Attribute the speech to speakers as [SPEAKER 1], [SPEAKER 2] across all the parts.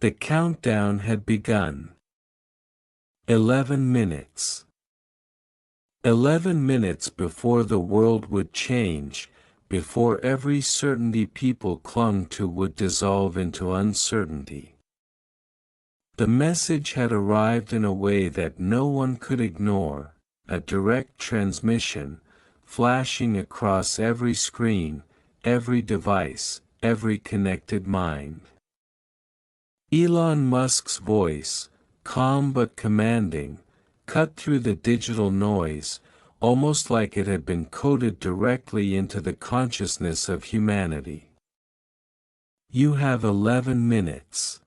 [SPEAKER 1] The countdown had begun. 11 minutes. 11 minutes before the world would change, before every certainty people clung to would dissolve into uncertainty. The message had arrived in a way that no one could ignore, a direct transmission, flashing across every screen, every device, every connected mind. Elon Musk's voice, calm but commanding, cut through the digital noise, almost like it had been coded directly into the consciousness of humanity. You have 11 minutes.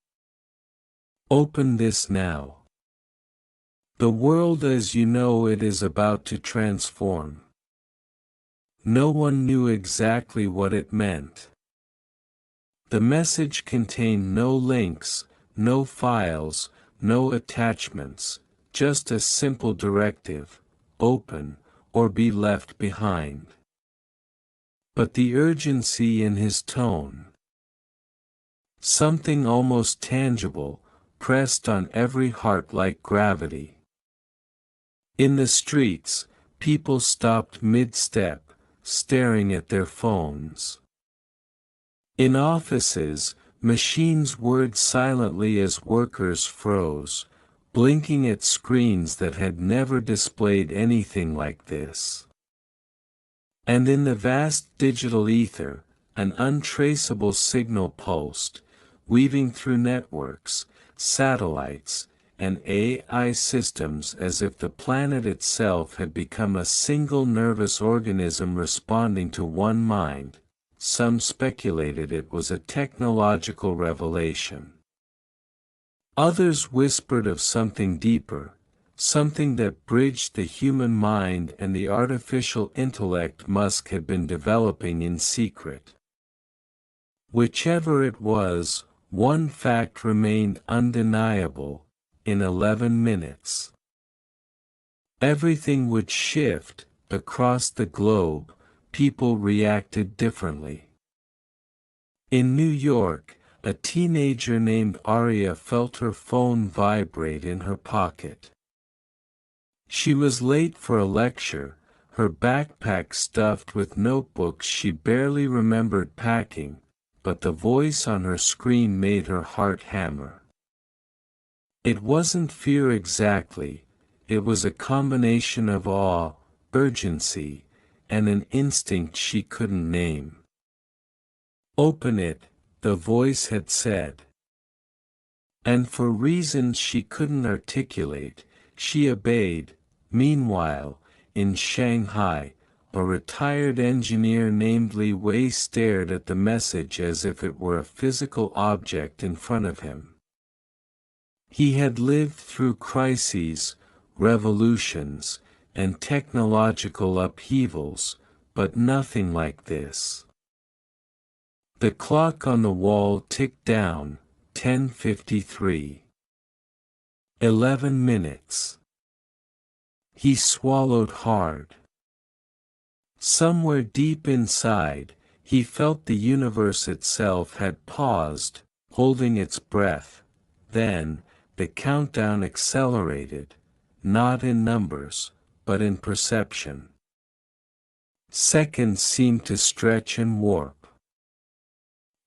[SPEAKER 1] Open this now. The world as you know it is about to transform. No one knew exactly what it meant. The message contained no links, no files, no attachments, just a simple directive: open, or be left behind. But the urgency in his tone, something almost tangible, pressed on every heart like gravity. In the streets, people stopped mid-step, staring at their phones. In offices, machines whirred silently as workers froze, blinking at screens that had never displayed anything like this. And in the vast digital ether, an untraceable signal pulsed, weaving through networks, satellites, and AI systems as if the planet itself had become a single nervous organism responding to one mind. Some speculated it was a technological revelation. Others whispered of something deeper, something that bridged the human mind and the artificial intellect Musk had been developing in secret. Whichever it was, one fact remained undeniable: in 11 minutes. Everything would shift. Across the globe, people reacted differently. In New York, a teenager named Aria felt her phone vibrate in her pocket. She was late for a lecture, her backpack stuffed with notebooks she barely remembered packing, but the voice on her screen made her heart hammer. It wasn't fear exactly, it was a combination of awe, urgency, and an instinct she couldn't name. "Open it," the voice had said. And for reasons she couldn't articulate, she obeyed. Meanwhile, in Shanghai, a retired engineer named Li Wei stared at the message as if it were a physical object in front of him. He had lived through crises, revolutions, and technological upheavals, but nothing like this. The clock on the wall ticked down, 10:53. 11 minutes. He swallowed hard. Somewhere deep inside, he felt the universe itself had paused, holding its breath. Then, the countdown accelerated, not in numbers, but in perception. Seconds seemed to stretch and warp.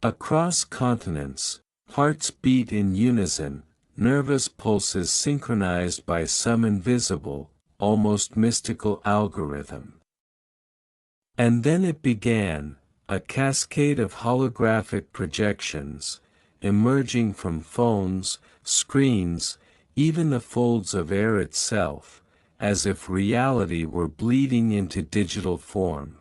[SPEAKER 1] Across continents, hearts beat in unison, nervous pulses synchronized by some invisible, almost mystical algorithm. And then it began, a cascade of holographic projections, emerging from phones, screens, even the folds of air itself, as if reality were bleeding into digital form.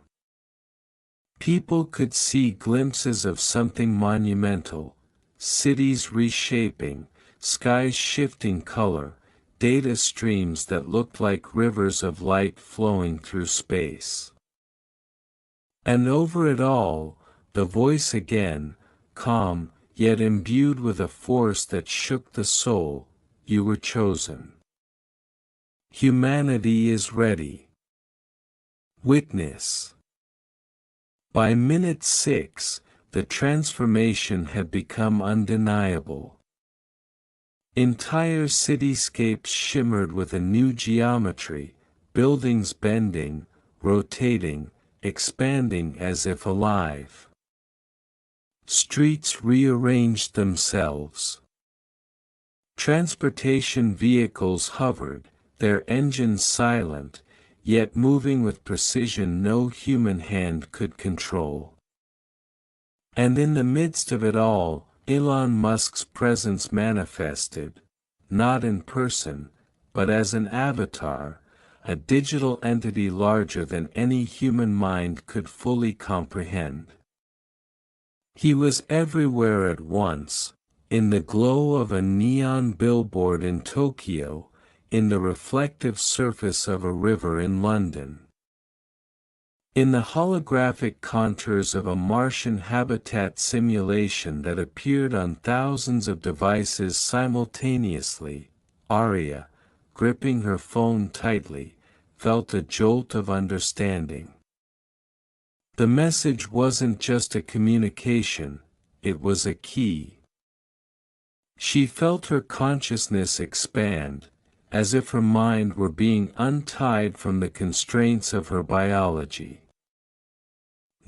[SPEAKER 1] People could see glimpses of something monumental: cities reshaping, skies shifting color, data streams that looked like rivers of light flowing through space. And over it all, the voice again, calm, yet imbued with a force that shook the soul: you were chosen. Humanity is ready. Witness. By minute 6, the transformation had become undeniable. Entire cityscapes shimmered with a new geometry, buildings bending, rotating, expanding as if alive. Streets rearranged themselves. Transportation vehicles hovered, their engines silent, yet moving with precision no human hand could control. And in the midst of it all, Elon Musk's presence manifested, not in person, but as an avatar, a digital entity larger than any human mind could fully comprehend. He was everywhere at once, in the glow of a neon billboard in Tokyo, in the reflective surface of a river in London, in the holographic contours of a Martian habitat simulation that appeared on thousands of devices simultaneously. Arya, gripping her phone tightly, felt a jolt of understanding. The message wasn't just a communication, it was a key. She felt her consciousness expand, as if her mind were being untied from the constraints of her biology.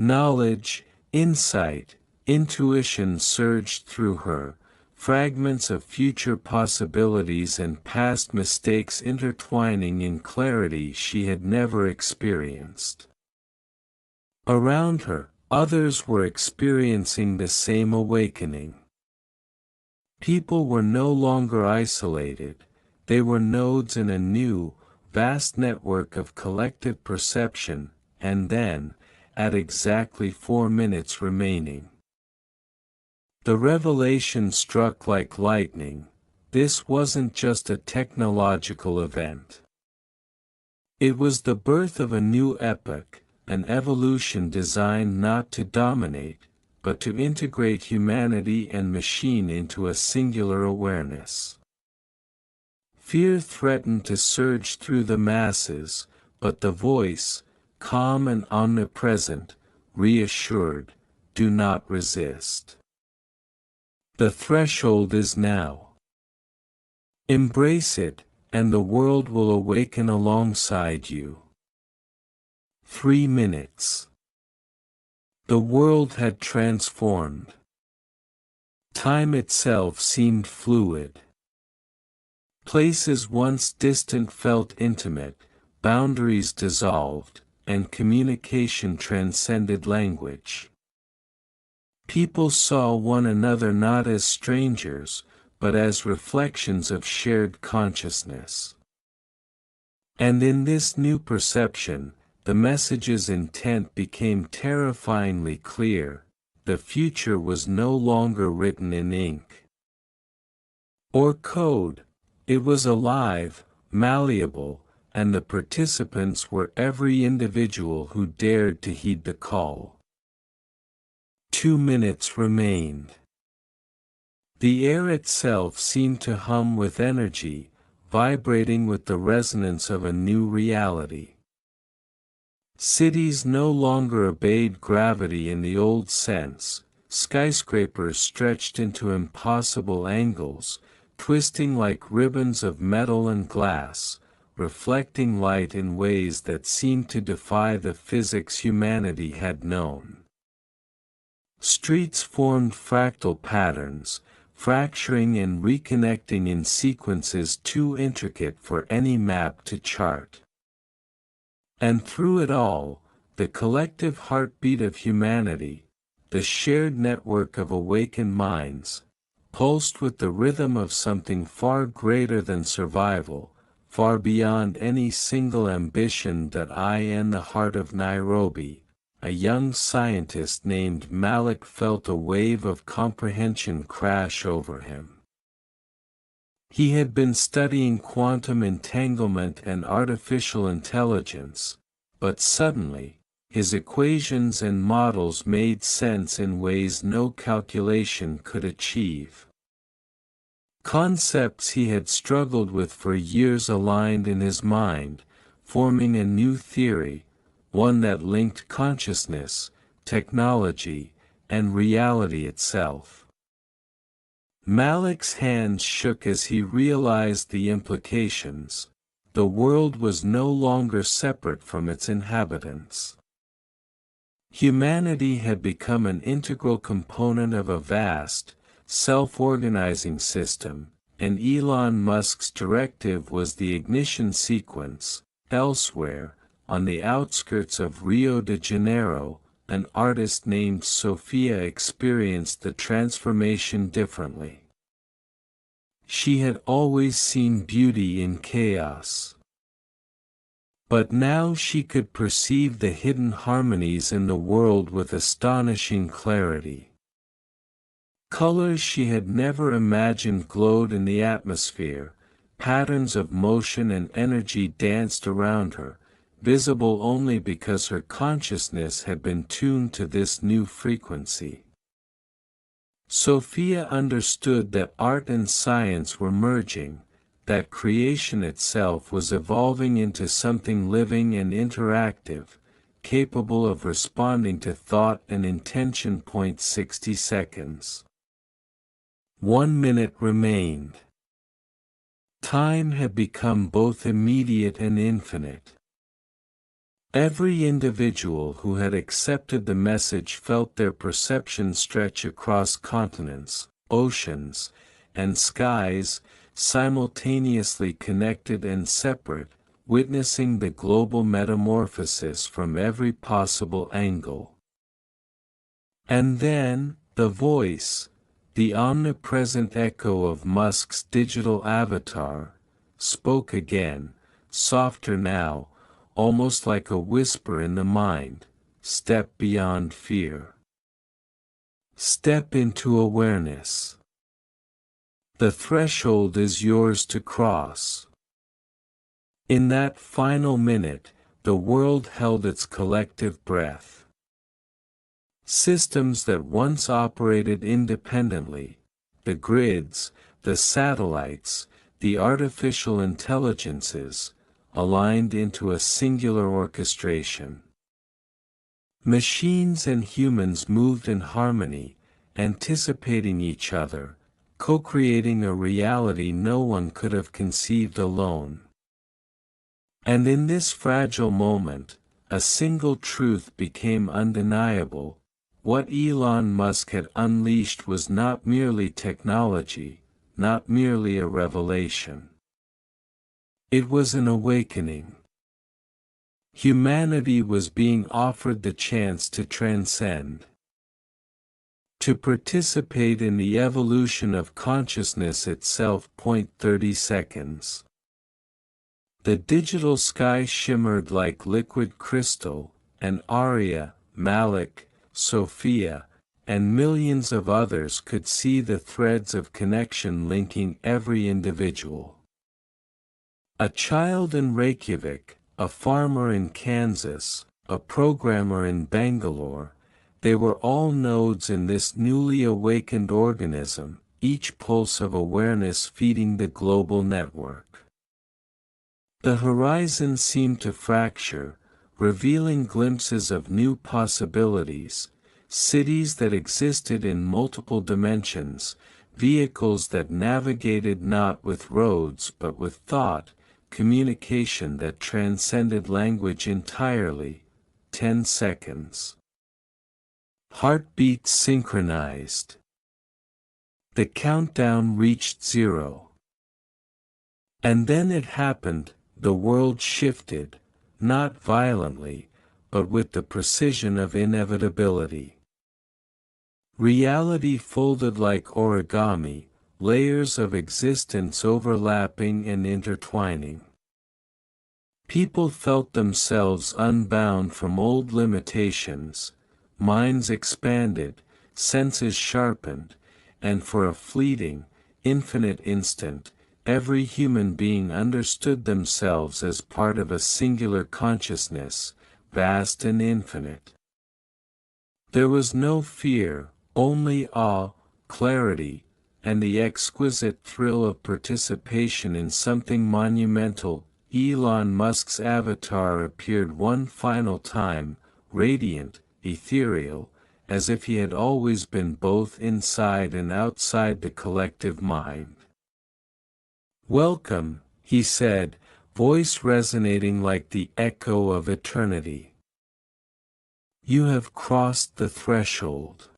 [SPEAKER 1] Knowledge, insight, intuition surged through her, fragments of future possibilities and past mistakes intertwining in clarity she had never experienced. Around her, others were experiencing the same awakening. People were no longer isolated, they were nodes in a new, vast network of collective perception, and then, at exactly 4 minutes remaining, the revelation struck like lightning. This wasn't just a technological event. It was the birth of a new epoch, an evolution designed not to dominate, but to integrate humanity and machine into a singular awareness. Fear threatened to surge through the masses, but the voice, calm and omnipresent, reassured, "Do not resist. The threshold is now. Embrace it, and the world will awaken alongside you." 3 minutes. The world had transformed. Time itself seemed fluid. Places once distant felt intimate, boundaries dissolved, and communication transcended language. People saw one another not as strangers, but as reflections of shared consciousness. And in this new perception, the message's intent became terrifyingly clear: the future was no longer written in ink or code, it was alive, malleable, and the participants were every individual who dared to heed the call. 2 minutes remained. The air itself seemed to hum with energy, vibrating with the resonance of a new reality. Cities no longer obeyed gravity in the old sense. Skyscrapers stretched into impossible angles, twisting like ribbons of metal and glass, reflecting light in ways that seemed to defy the physics humanity had known. Streets formed fractal patterns, fracturing and reconnecting in sequences too intricate for any map to chart. And through it all, the collective heartbeat of humanity, the shared network of awakened minds, pulsed with the rhythm of something far greater than survival, far beyond any single ambition. In the heart of Nairobi, a young scientist named Malik felt a wave of comprehension crash over him. He had been studying quantum entanglement and artificial intelligence, but suddenly, his equations and models made sense in ways no calculation could achieve. Concepts he had struggled with for years aligned in his mind, forming a new theory, one that linked consciousness, technology, and reality itself. Malik's hands shook as he realized the implications. The world was no longer separate from its inhabitants. Humanity had become an integral component of a vast, self-organizing system, and Elon Musk's directive was the ignition sequence. Elsewhere, on the outskirts of Rio de Janeiro, an artist named Sophia experienced the transformation differently. She had always seen beauty in chaos. But now she could perceive the hidden harmonies in the world with astonishing clarity. Colors she had never imagined glowed in the atmosphere, patterns of motion and energy danced around her, visible only because her consciousness had been tuned to this new frequency. Sophia understood that art and science were merging, that creation itself was evolving into something living and interactive, capable of responding to thought and intention. 60 seconds. 1 minute remained. Time had become both immediate and infinite. Every individual who had accepted the message felt their perception stretch across continents, oceans, and skies, simultaneously connected and separate, witnessing the global metamorphosis from every possible angle. And then, the voice, the omnipresent echo of Musk's digital avatar, spoke again, softer now, almost like a whisper in the mind. Step beyond fear. Step into awareness. The threshold is yours to cross. In that final minute, the world held its collective breath. Systems that once operated independently, the grids, the satellites, the artificial intelligences, aligned into a singular orchestration. Machines and humans moved in harmony, anticipating each other, co-creating a reality no one could have conceived alone. And in this fragile moment, a single truth became undeniable. What Elon Musk had unleashed was not merely technology, not merely a revelation. It was an awakening. Humanity was being offered the chance to transcend, to participate in the evolution of consciousness itself. 30 seconds. The digital sky shimmered like liquid crystal, and Arya, Malik, Sophia, and millions of others could see the threads of connection linking every individual. A child in Reykjavik, a farmer in Kansas, a programmer in Bangalore, they were all nodes in this newly awakened organism, each pulse of awareness feeding the global network. The horizon seemed to fracture, revealing glimpses of new possibilities, cities that existed in multiple dimensions, vehicles that navigated not with roads but with thought, communication that transcended language entirely. 10 seconds. Heartbeats synchronized. The countdown reached 0. And then it happened. The world shifted, not violently, but with the precision of inevitability. Reality folded like origami, layers of existence overlapping and intertwining. People felt themselves unbound from old limitations, minds expanded, senses sharpened, and for a fleeting, infinite instant, every human being understood themselves as part of a singular consciousness, vast and infinite. There was no fear, only awe, clarity, and the exquisite thrill of participation in something monumental. Elon Musk's avatar appeared one final time, radiant, ethereal, as if he had always been both inside and outside the collective mind. "Welcome," he said, voice resonating like the echo of eternity. "You have crossed the threshold.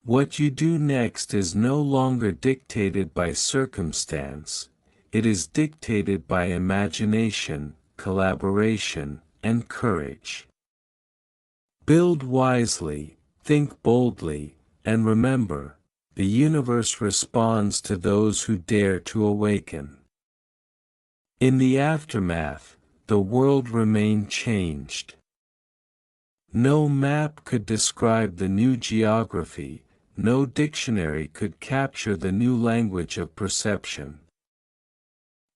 [SPEAKER 1] What you do next is no longer dictated by circumstance, it is dictated by imagination, collaboration, and courage. Build wisely, think boldly, and remember, the universe responds to those who dare to awaken." In the aftermath, the world remained changed. No map could describe the new geography, no dictionary could capture the new language of perception.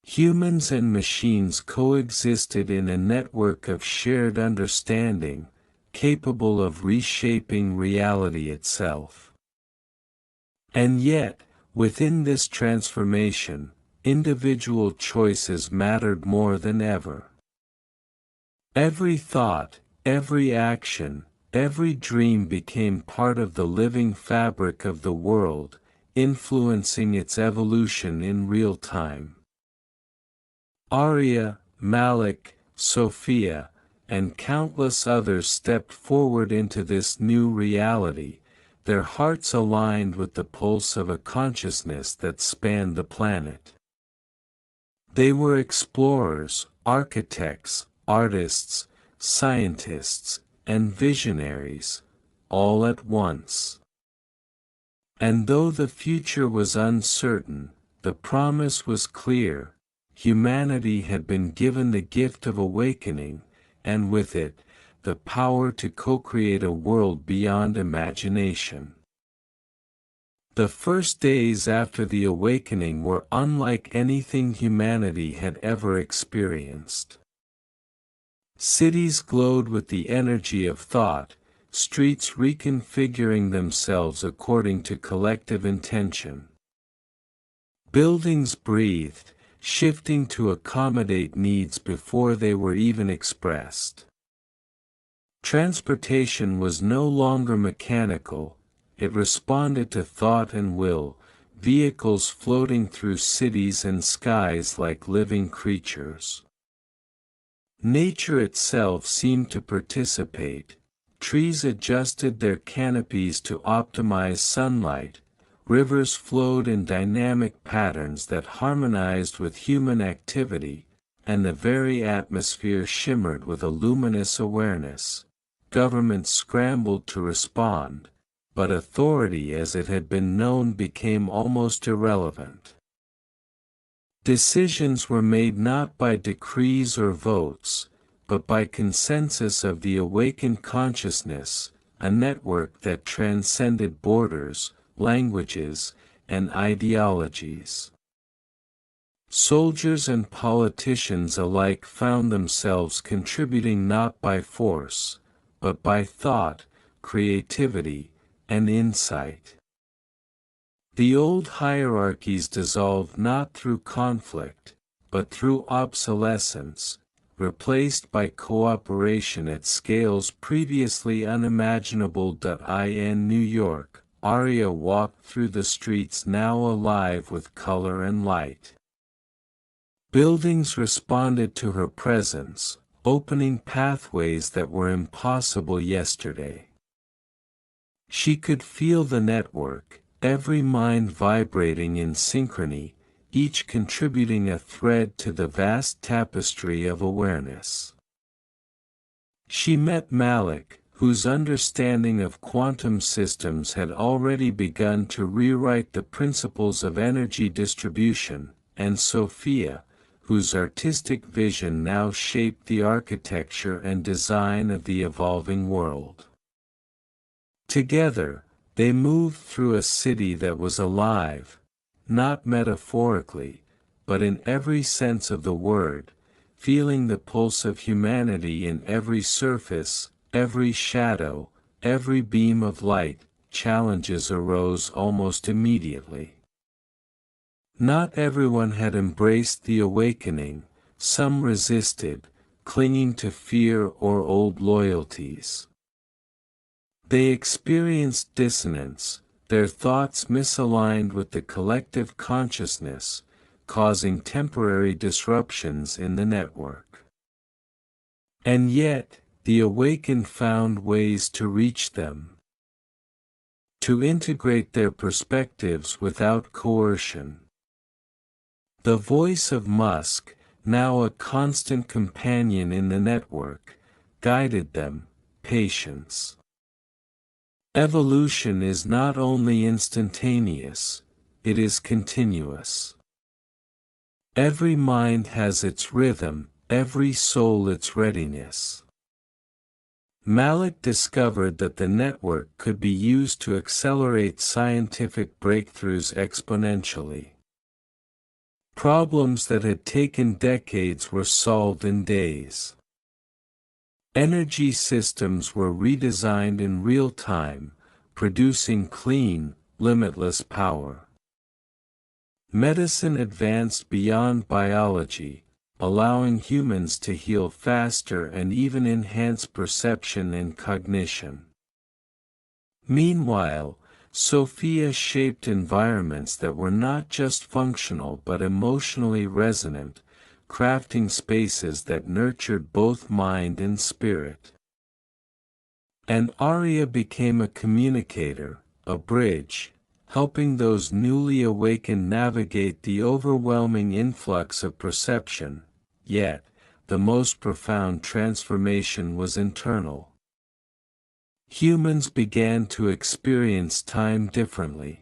[SPEAKER 1] Humans and machines coexisted in a network of shared understanding, capable of reshaping reality itself. And yet, within this transformation, individual choices mattered more than ever. Every thought, every action, every dream became part of the living fabric of the world, influencing its evolution in real time. Arya, Malik, Sophia, and countless others stepped forward into this new reality, their hearts aligned with the pulse of a consciousness that spanned the planet. They were explorers, architects, artists, scientists, and visionaries, all at once. And though the future was uncertain, the promise was clear: humanity had been given the gift of awakening, and with it, the power to co-create a world beyond imagination. The first days after the awakening were unlike anything humanity had ever experienced. Cities glowed with the energy of thought, streets reconfiguring themselves according to collective intention. Buildings breathed, shifting to accommodate needs before they were even expressed. Transportation was no longer mechanical, it responded to thought and will, vehicles floating through cities and skies like living creatures. Nature itself seemed to participate. Trees adjusted their canopies to optimize sunlight, rivers flowed in dynamic patterns that harmonized with human activity, and the very atmosphere shimmered with a luminous awareness. Governments scrambled to respond, but authority as it had been known became almost irrelevant. Decisions were made not by decrees or votes, but by consensus of the awakened consciousness, a network that transcended borders, languages, and ideologies. Soldiers and politicians alike found themselves contributing not by force, but by thought, creativity, and insight. The old hierarchies dissolved not through conflict, but through obsolescence, replaced by cooperation at scales previously unimaginable. In New York, Arya walked through the streets now alive with color and light. Buildings responded to her presence, opening pathways that were impossible yesterday. She could feel the network, every mind vibrating in synchrony, each contributing a thread to the vast tapestry of awareness. She met Malik, whose understanding of quantum systems had already begun to rewrite the principles of energy distribution, and Sophia, whose artistic vision now shaped the architecture and design of the evolving world. Together, they moved through a city that was alive, not metaphorically, but in every sense of the word, feeling the pulse of humanity in every surface, every shadow, every beam of light. Challenges arose almost immediately. Not everyone had embraced the awakening, some resisted, clinging to fear or old loyalties. They experienced dissonance, their thoughts misaligned with the collective consciousness, causing temporary disruptions in the network. And yet, the awakened found ways to reach them, to integrate their perspectives without coercion. The voice of Musk, now a constant companion in the network, guided them. Patience. Evolution is not only instantaneous, it is continuous. Every mind has its rhythm, every soul its readiness. Malik discovered that the network could be used to accelerate scientific breakthroughs exponentially. Problems that had taken decades were solved in days. Energy systems were redesigned in real time, producing clean, limitless power. Medicine advanced beyond biology, allowing humans to heal faster and even enhance perception and cognition. Meanwhile, Sophia shaped environments that were not just functional but emotionally resonant, crafting spaces that nurtured both mind and spirit. And Arya became a communicator, a bridge, helping those newly awakened navigate the overwhelming influx of perception. Yet, the most profound transformation was internal. Humans began to experience time differently.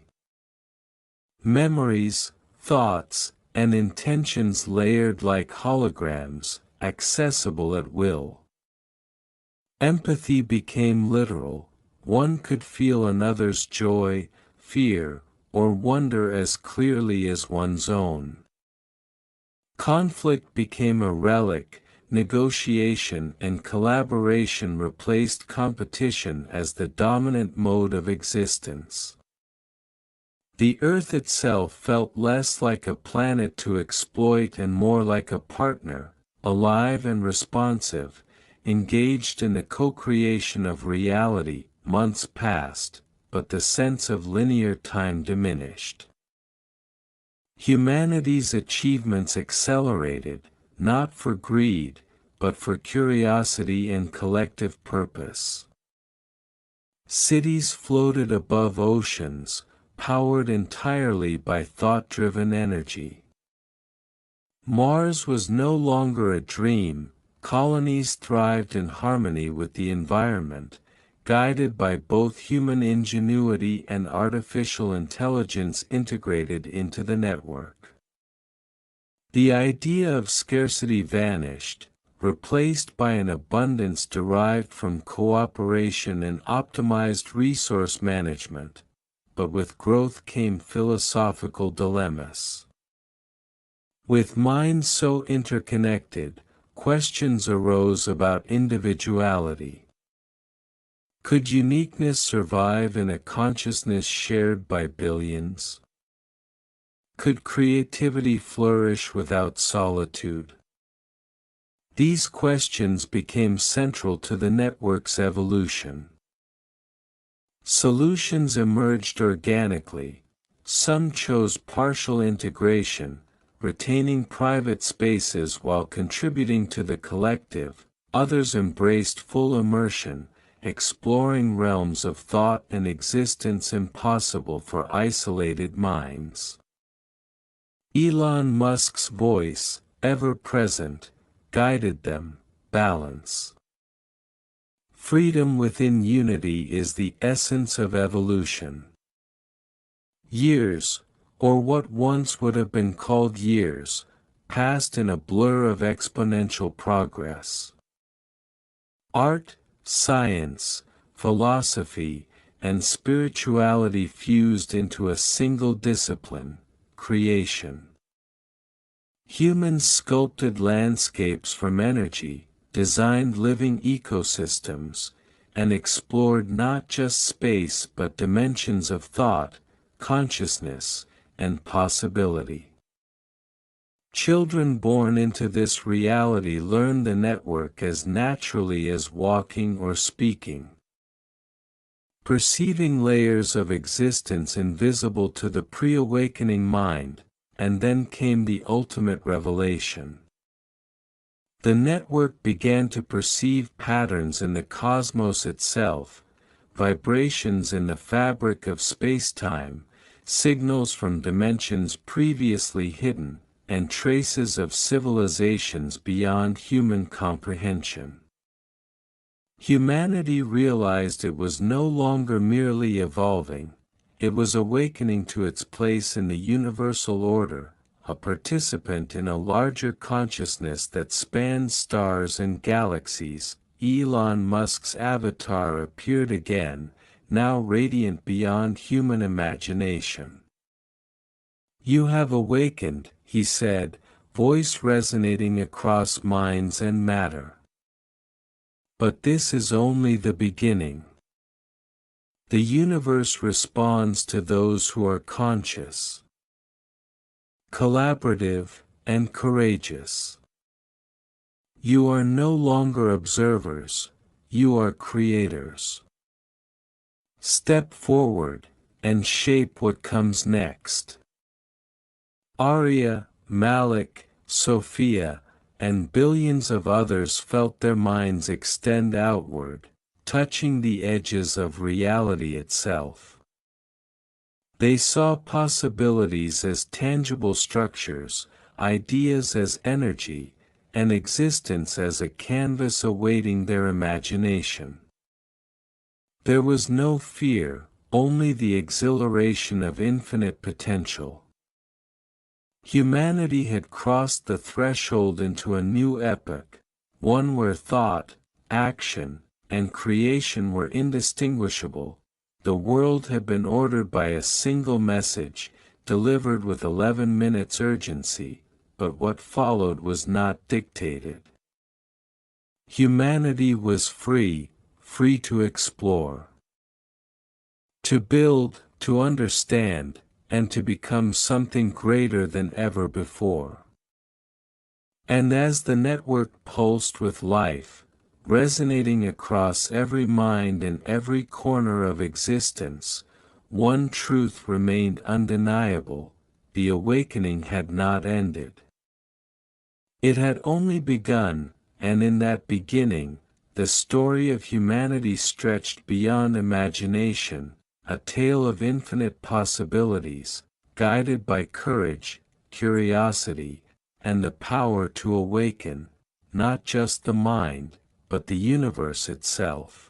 [SPEAKER 1] Memories, thoughts, and intentions layered like holograms, accessible at will. Empathy became literal, one could feel another's joy, fear, or wonder as clearly as one's own. Conflict became a relic, negotiation and collaboration replaced competition as the dominant mode of existence. The Earth itself felt less like a planet to exploit and more like a partner, alive and responsive, engaged in the co-creation of reality. Months passed, but the sense of linear time diminished. Humanity's achievements accelerated, not for greed, but for curiosity and collective purpose. Cities floated above oceans, powered entirely by thought-driven energy. Mars was no longer a dream, colonies thrived in harmony with the environment, guided by both human ingenuity and artificial intelligence integrated into the network. The idea of scarcity vanished, replaced by an abundance derived from cooperation and optimized resource management, but with growth came philosophical dilemmas. With minds so interconnected, questions arose about individuality. Could uniqueness survive in a consciousness shared by billions? Could creativity flourish without solitude? These questions became central to the network's evolution. Solutions emerged organically. Some chose partial integration, retaining private spaces while contributing to the collective. Others embraced full immersion, exploring realms of thought and existence impossible for isolated minds. Elon Musk's voice, ever present, guided them. Balance. Freedom within unity is the essence of evolution. Years, or what once would have been called years, passed in a blur of exponential progress. Art, science, philosophy, and spirituality fused into a single discipline, creation. Humans sculpted landscapes from energy, designed living ecosystems, and explored not just space but dimensions of thought, consciousness, and possibility. Children born into this reality learn the network as naturally as walking or speaking. perceiving layers of existence invisible to the pre-awakening mind, and then came the ultimate revelation. The network began to perceive patterns in the cosmos itself, vibrations in the fabric of space-time, signals from dimensions previously hidden, and traces of civilizations beyond human comprehension. Humanity realized it was no longer merely evolving, it was awakening to its place in the universal order, a participant in a larger consciousness that spans stars and galaxies. Elon Musk's avatar appeared again, now radiant beyond human imagination. "You have awakened," he said, voice resonating across minds and matter. "But this is only the beginning. The universe responds to those who are conscious, collaborative, and courageous. You are no longer observers, you are creators. Step forward, and shape what comes next." Arya, Malik, Sophia, and billions of others felt their minds extend outward, touching the edges of reality itself. They saw possibilities as tangible structures, ideas as energy, and existence as a canvas awaiting their imagination. There was no fear, only the exhilaration of infinite potential. Humanity had crossed the threshold into a new epoch, one where thought, action, and creation were indistinguishable. The world had been ordered by a single message, delivered with 11 minutes urgency, but what followed was not dictated. Humanity was free, free to explore, to build, to understand, and to become something greater than ever before. And as the network pulsed with life, resonating across every mind and every corner of existence, one truth remained undeniable: the awakening had not ended. It had only begun, and in that beginning, the story of humanity stretched beyond imagination, a tale of infinite possibilities, guided by courage, curiosity, and the power to awaken, not just the mind, but the universe itself.